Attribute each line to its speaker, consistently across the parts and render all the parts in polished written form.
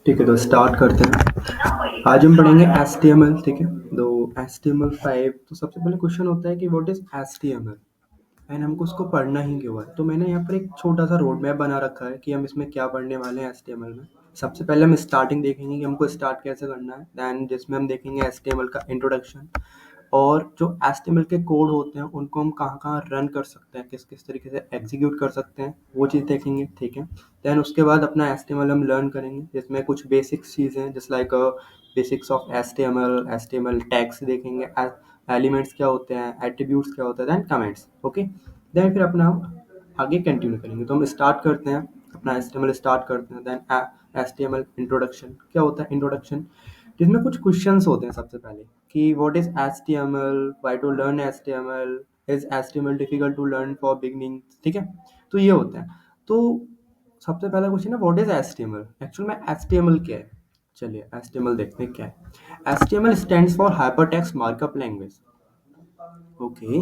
Speaker 1: ठीक है, तो स्टार्ट करते हैं। आज हम पढ़ेंगे HTML। ठीक है, तो HTML5। तो सबसे पहले क्वेश्चन होता है कि व्हाट इज HTML एंड हमको उसको पढ़ना ही क्यों है। तो मैंने यहाँ पर एक छोटा सा रोड मैप बना रखा है कि हम इसमें क्या पढ़ने वाले हैं HTML में। सबसे पहले हम स्टार्टिंग देखेंगे कि हमको स्टार्ट कैसे करना है, दैन जिसमें हम देखेंगे HTML का इंट्रोडक्शन और जो HTML के कोड होते हैं उनको हम कहाँ कहाँ रन कर सकते हैं, किस किस तरीके से एग्जीक्यूट कर सकते हैं, वो चीज़ देखेंगे। ठीक है, दैन उसके बाद अपना HTML हम लर्न करेंगे जिसमें कुछ बेसिक्स चीज़ें just like basics of HTML tags देखेंगे, एलिमेंट्स क्या होते हैं, एट्रीब्यूट्स क्या होते हैं, दैन कमेंट्स। ओके, दैन फिर अपना आगे कंटिन्यू करेंगे। तो हम स्टार्ट करते हैं, अपना HTML स्टार्ट करते हैं। दैन HTML इंट्रोडक्शन क्या होता है, इंट्रोडक्शन जिसमें कुछ क्वेश्चंस होते हैं सबसे पहले कि what is HTML, why to learn HTML, is HTML difficult to learn for beginning. ठीक है, तो ये होते हैं। तो सबसे पहला क्वेश्चन है व्हाट इज HTML। एक्चुअल में HTML क्या है, चलिए HTML देखते हैं क्या है। HTML stands for hypertext markup language. Okay,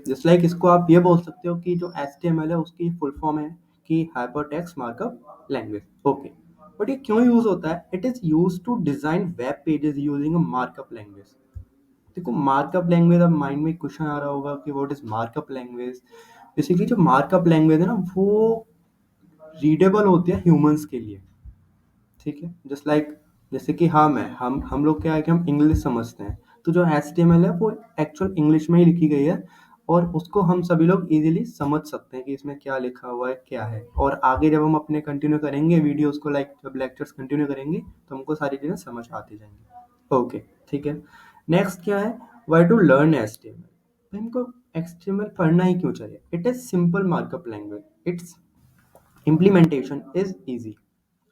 Speaker 1: just like इसको आप ये बोल सकते हो कि जो HTML है उसकी फुल फॉर्म है कि hypertext markup language. Okay, but ये क्यों यूज होता है? It is use to design web pages using a markup language. देखो मार्कअप लैंग्वेज, अब माइंड में क्वेश्चन आ रहा होगा कि what is markup language. Basically जो मार्कअप लैंग्वेज है ना वो रीडेबल होती है ह्यूमंस के लिए। ठीक है, जस्ट लाइक जैसे कि हाँ मैं हम लोग क्या है कि हम इंग्लिश समझते हैं, तो जो HTML है वो एक्चुअल इंग्लिश में ही लिखी गई है और उसको हम सभी लोग इजीली समझ सकते हैं कि इसमें क्या लिखा हुआ है क्या है। और आगे जब हम अपने कंटिन्यू करेंगे वीडियोस को, लाइक जब लेक्चर्स कंटिन्यू करेंगे तो हमको सारी चीज़ें समझ आती जाएंगी। ओके, ठीक है। नेक्स्ट क्या है, वाई टू लर्न HTML। हमको HTML पढ़ना ही क्यों चाहिए? It is simple markup language, it's implementation is easy.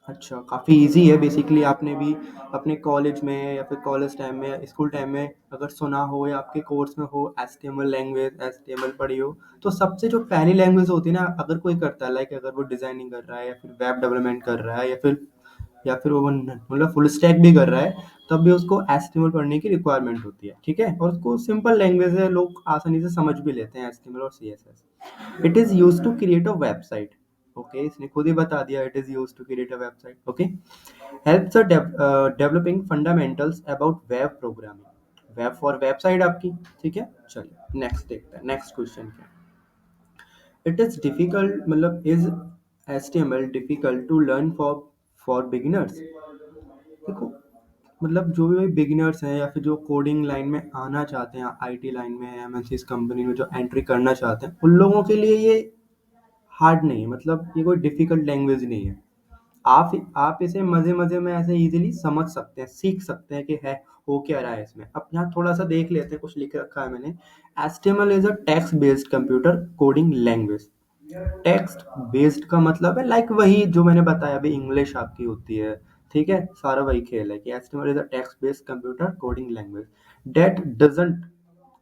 Speaker 1: अच्छा, काफ़ी ईजी है। बेसिकली आपने भी अपने कॉलेज में या फिर कॉलेज टाइम में या स्कूल टाइम में अगर सुना हो या आपके कोर्स में हो HTML लैंग्वेज, HTML पढ़ी हो, तो सबसे जो पहली लैंग्वेज होती है ना, अगर कोई करता है, लाइक अगर वो डिज़ाइनिंग कर रहा है या फिर वेब डेवलपमेंट कर रहा है या फिर वो मतलब फुल स्टैक भी कर रहा है, तब भी उसको HTML पढ़ने की रिक्वायरमेंट होती है। ठीक है, और उसको सिंपल लैंग्वेज है, लोग आसानी से समझ भी लेते हैं HTML और CSS। It is use to create a website. Okay, इसने खुद ही बता दिया, it is use to create a website. Okay, helps developing fundamentals about web programming, web for website आपकी। ठीक है, चलिए नेक्स्ट देखते हैं। नेक्स्ट क्वेश्चन क्या है, इट इज़ डिफिकल्ट, मतलब is HTML difficult to learn for beginners. देखो, मतलब जो भी बिगिनर्स हैं या फिर जो कोडिंग लाइन में आना चाहते हैं, IT लाइन में, MNCs कंपनी में जो एंट्री करना चाहते हैं, उन लोगों के लिए ये हार्ड नहीं है। मतलब ये कोई डिफिकल्ट लैंग्वेज नहीं है। आप इसे मजे मजे में ऐसे इजीली समझ सकते हैं, सीख सकते हैं कि है हो क्या रहा है इसमें। अब यहाँ थोड़ा सा देख लेते हैं, कुछ लिख रखा है मैंने। HTML is a text based computer coding language. Text based का मतलब है लाइक वही जो मैंने बताया अभी, इंग्लिश आपकी होती है। ठीक है, सारा वही खेल है कि HTML is a text based computer coding language that doesn't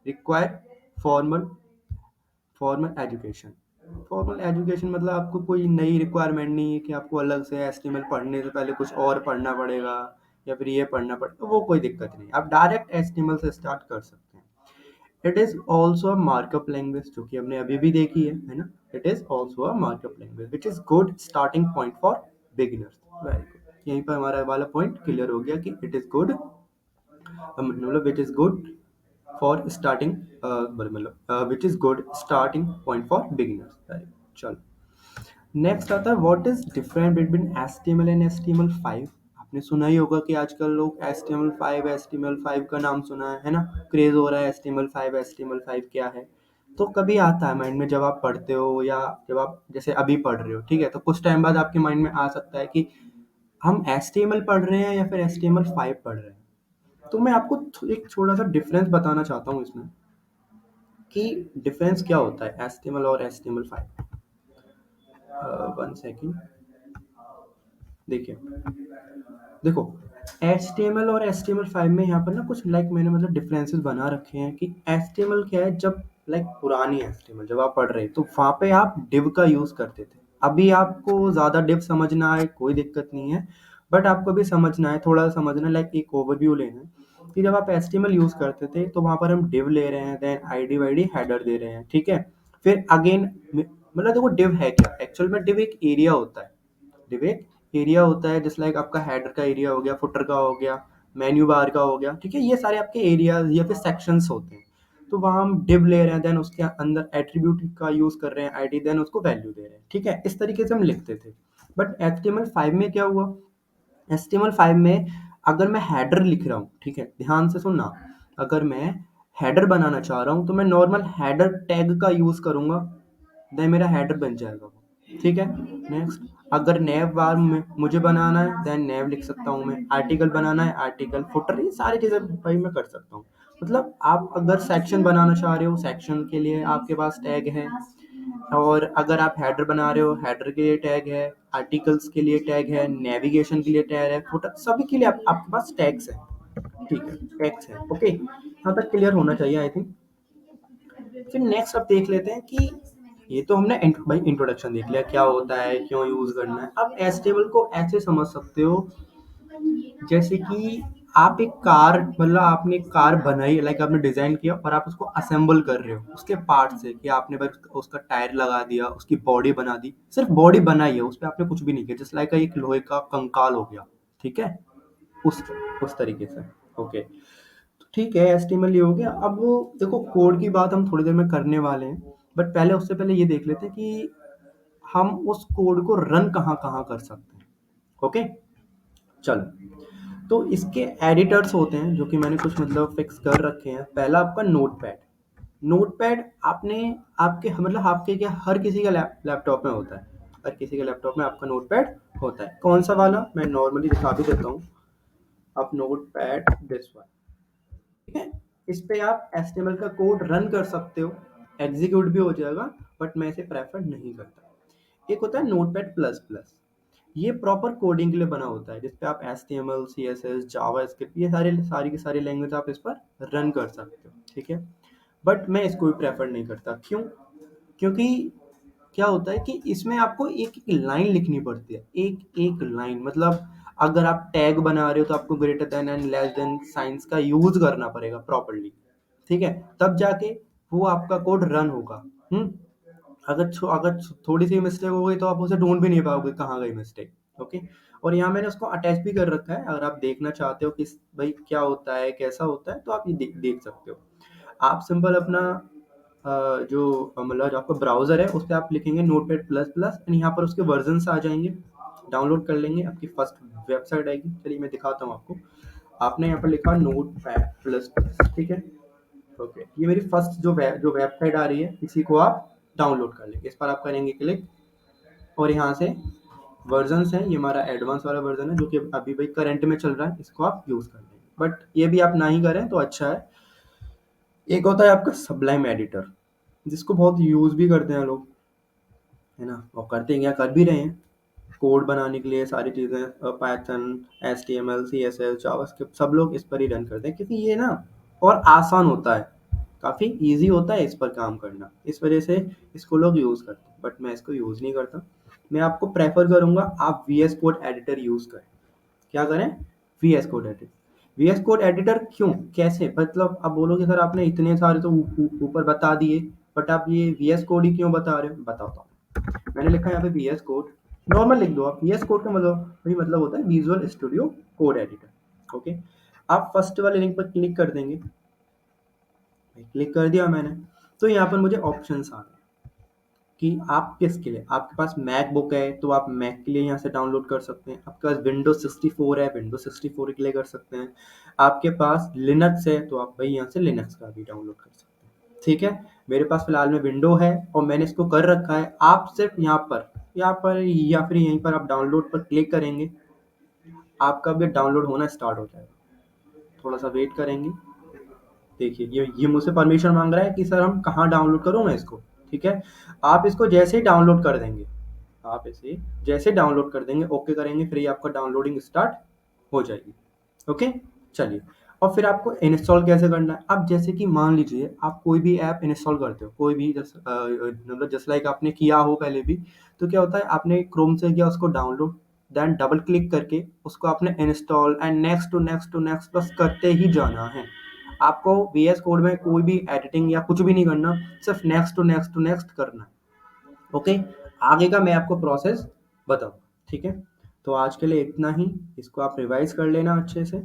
Speaker 1: require formal formal education. Formal education मतलब आपको कोई नई रिक्वायरमेंट नहीं है कि आपको अलग से HTML पढ़ने से पहले कुछ और पढ़ना पड़ेगा या फिर ये पढ़ना पड़ेगा, वो कोई दिक्कत नहीं, आप डायरेक्ट HTML से स्टार्ट कर सकते हैं। It is also a markup language, जो कि हमने अभी भी देखी है ना। It is also a markup language which is good starting point for beginners. Very good, यहीं पर हमारा वाला पॉइंट क्लियर हो गया कि इट इज गुड, मतलब which is good for starting, मतलब which is good starting point for beginners. चलो, नेक्स्ट आता है what is different between HTML and HTML5। आपने सुना ही होगा कि आजकल लोग HTML5 का नाम सुना है ना, क्रेज हो रहा है HTML5 क्या है। तो कभी आता है माइंड में जब आप पढ़ते हो या जब आप जैसे अभी पढ़ रहे हो, ठीक है, तो कुछ टाइम बाद आपके माइंड में आ सकता है कि हम HTML पढ़ रहे हैं या फिर HTML5 पढ़ रहे हैं। तो मैं आपको एक छोटा सा डिफरेंस बताना चाहता हूँ इसमें कि डिफरेंस क्या होता है HTML और HTML5। वन सेकेंड, देखिए, देखो HTML और HTML5 में यहाँ पर ना कुछ लाइक मैंने मतलब डिफरेंसेस बना रखे हैं कि HTML क्या है, जब लाइक पुरानी HTML जब आप पढ़ रहे तो वहाँ पे आप div का यूज़ करते थे। अभी आपको ज़्यादा div समझना है कोई दिक्कत नहीं है, बट आपको भी समझना है, थोड़ा समझना है, लाइक एक ओवरव्यू लेना है कि जब आप HTML यूज़ करते थे तो वहाँ पर हम div ले रहे हैं, देन ID वाईडी हेडर दे रहे हैं। ठीक है, फिर अगेन मतलब देखो div है क्या, एक्चुअल में div एक एरिया होता है। div एक एरिया होता है, जैसे लाइक आपका हेडर का एरिया हो गया, फुटर का हो गया, मेन्यू बार का हो गया, ठीक है, ये सारे आपके एरियाज या फिर सेक्शंस होते हैं। तो वहाँ हम डिव ले रहे हैं, देन उसके अंदर एट्रीब्यूट का यूज कर रहे हैं आईडी, देन उसको वैल्यू दे रहे हैं, ठीक है, इस तरीके से हम लिखते थे। बट HTML5 में क्या हुआ, HTML5 में अगर मैं हेडर लिख रहा हूँ, ठीक है, ध्यान से सुनना, अगर मैं हेडर बनाना चाह रहा हूँ तो मैं नॉर्मल हेडर टैग का यूज करूंगा, देन मेरा हेडर बन जाएगा वो, ठीक है। नेक्स्ट, अगर नेव बार में मुझे बनाना है, देन नेव लिख सकता हूँ मैं, आर्टिकल बनाना है, आर्टिकल, फुटर, ये सारी चीजें भाई मैं कर सकता हूँ। मतलब आप अगर सेक्शन बनाना चाह रहे हो, सेक्शन के लिए आपके पास टैग है, और अगर आप हेडर बना रहे हो, हेडर के लिए टैग है, आर्टिकल्स के लिए टैग है, नेविगेशन के लिए टैग है, फुटर, सभी के लिए आपके पास टैग्स है, ठीक है, टैग्स है, ओके, यहाँ तक क्लियर होना चाहिए आई थिंक। फिर नेक्स्ट अब देख लेते हैं कि ये तो हमने भाई इंट्रोडक्शन देख लिया, क्या होता है, क्यों यूज करना है। अब HTML को ऐसे समझ सकते हो जैसे कि आप एक कार, मतलब आपने एक कार बनाई, लाइक आपने डिजाइन किया और आप उसको असेंबल कर रहे हो उसके पार्ट से, कि आपने बस उसका टायर लगा दिया, उसकी बॉडी बना दी, सिर्फ बॉडी बनाई है, उस पर आपने कुछ भी नहीं किया, जस्ट लाइक एक लोहे का कंकाल हो गया, ठीक है, उस उस तरीके से, ओके। तो ठीक है, HTML ये हो गया। अब देखो कोड की बात हम थोड़ी देर में करने वाले हैं, बट पहले उससे पहले ये देख लेते हैं कि हम उस कोड को रन कहाँ कहाँ कर सकते हैं, ओके। चलो, तो इसके एडिटर्स होते हैं जो कि मैंने कुछ मतलब फिक्स कर रखे हैं। पहला आपका नोटपैड। नोटपैड आपने, आपके मतलब आपके क्या, हर किसी का लैपटॉप में होता है, हर किसी के लैपटॉप में आपका नोटपैड होता है। कौन सा वाला, मैं नॉर्मली दिखा भी देता हूँ। आप नोटपैड दिस वन, ठीक है, इस पे आप HTML का कोड रन कर सकते हो, एग्जीक्यूट भी हो जाएगा, बट मैं इसे प्रेफर नहीं करता। एक होता है नोटपैड प्लस प्लस, ये प्रॉपर कोडिंग के लिए बना होता है, जिसपे आप HTML, CSS, जावास्क्रिप्ट, ये सारी की सारी लैंग्वेज आप इस पर रन कर सकते हो, ठीक है। बट मैं इसको भी प्रेफर नहीं करता, क्यों? क्योंकि क्या होता है कि इसमें आपको एक एक लाइन लिखनी पड़ती है, एक एक लाइन, मतलब अगर आप टैग बना रहे हो तो आपको greater than and less than science का यूज करना पड़ेगा प्रॉपरली, ठीक है, तब जाके वो आपका कोड रन होगा। हम्म अगर थोड़ी सी मिस्टेक हो गई तो आप उसे ढूंढ भी नहीं पाओगे कहाँ गई मिस्टेक, ओके। और यहाँ मैंने उसको अटैच भी कर रखा है, अगर आप देखना चाहते हो कि भाई क्या होता है, कैसा होता है, तो आप ये देख सकते हो। आप सिंपल अपना जो मतलब जो आपका ब्राउजर है उस पर आप लिखेंगे नोटपैड प्लस प्लस, एंड यहाँ पर उसके वर्जन आ जाएंगे, डाउनलोड कर लेंगे, आपकी फर्स्ट वेबसाइट आएगी। चलिए मैं दिखाता हूँ आपको। आपने यहाँ पर लिखा नोटपैड प्लस प्लस, ठीक है, ओके, ये मेरी फर्स्ट जो वेबसाइट आ रही है, इसी को आप डाउनलोड कर लेंगे। इस पर आप करेंगे क्लिक, और यहाँ से वर्जन्स हैं, ये हमारा एडवांस वाला वर्जन है जो कि अभी भाई करंट में चल रहा है, इसको आप यूज़ कर लेंगे, बट ये भी आप ना ही करें तो अच्छा है। एक होता है आपका सबलाइम एडिटर, जिसको बहुत यूज़ भी करते हैं लोग, है ना, और करते हैं, क्या कर भी रहे हैं, कोड बनाने के लिए सारी चीज़ें, पाइथन, HTML, CSS, जावास्क्रिप्ट, सब लोग इस पर ही रन करते हैं, क्योंकि ये ना और आसान होता है, काफ़ी इजी होता है इस पर काम करना, इस वजह से इसको लोग यूज़ करते हैं, बट मैं इसको यूज़ नहीं करता। मैं आपको प्रेफर करूंगा आप VS कोड एडिटर यूज़ करें। क्या करें? VS code editor. VS code editor क्यों, कैसे, मतलब आप बोलोगे सर आपने इतने सारे तो ऊपर बता दिए, बट आप ये VS कोड ही क्यों बता रहे हो, बताता हूँ। मैंने लिखा है यहाँ पे VS कोड, नॉर्मल लिख दो आप। VS कोड का मतलब वही मतलब होता है visual studio code editor, okay. आप फर्स्ट वाले लिंक पर क्लिक कर देंगे, क्लिक कर दिया मैंने, तो यहाँ पर मुझे ऑप्शंस आ गए कि आप किसके लिए, आपके पास मैकबुक है तो आप मैक के लिए यहाँ से डाउनलोड कर सकते हैं, आपके पास विंडोज 64 है, विंडोज 64 के लिए कर सकते हैं, आपके पास लिनक्स है तो आप भाई यहाँ से लिनक्स का भी डाउनलोड कर सकते हैं, ठीक है। मेरे पास फिलहाल में विंडो है और मैंने इसको कर रखा है। आप सिर्फ यहाँ पर या फिर यहीं पर आप डाउनलोड पर क्लिक करेंगे, आपका भी डाउनलोड होना स्टार्ट हो जाएगा। थोड़ा सा वेट करेंगे। देखिए ये मुझसे परमिशन मांग रहा है कि सर हम कहाँ डाउनलोड करूँ मैं इसको, ठीक है। आप इसको जैसे ही डाउनलोड कर देंगे, आप इसे जैसे डाउनलोड कर देंगे, ओके करेंगे, फिर ये आपका डाउनलोडिंग स्टार्ट हो जाएगी, ओके। चलिए, और फिर आपको इंस्टॉल कैसे करना है। अब जैसे कि मान लीजिए आप कोई भी ऐप इंस्टॉल करते हो, कोई भी मतलब जस्ट लाइक आपने किया हो पहले भी, तो क्या होता है, आपने क्रोम से किया उसको डाउनलोड, देन डबल क्लिक करके उसको आपने install and next to next to next बस करते ही जाना है। आपको VS कोड में कोई भी एडिटिंग या कुछ भी नहीं करना, सिर्फ next to next to next करना है, ओके। आगे का मैं आपको प्रोसेस बताऊँ, ठीक है। तो आज के लिए इतना ही। इसको आप रिवाइज कर लेना अच्छे से।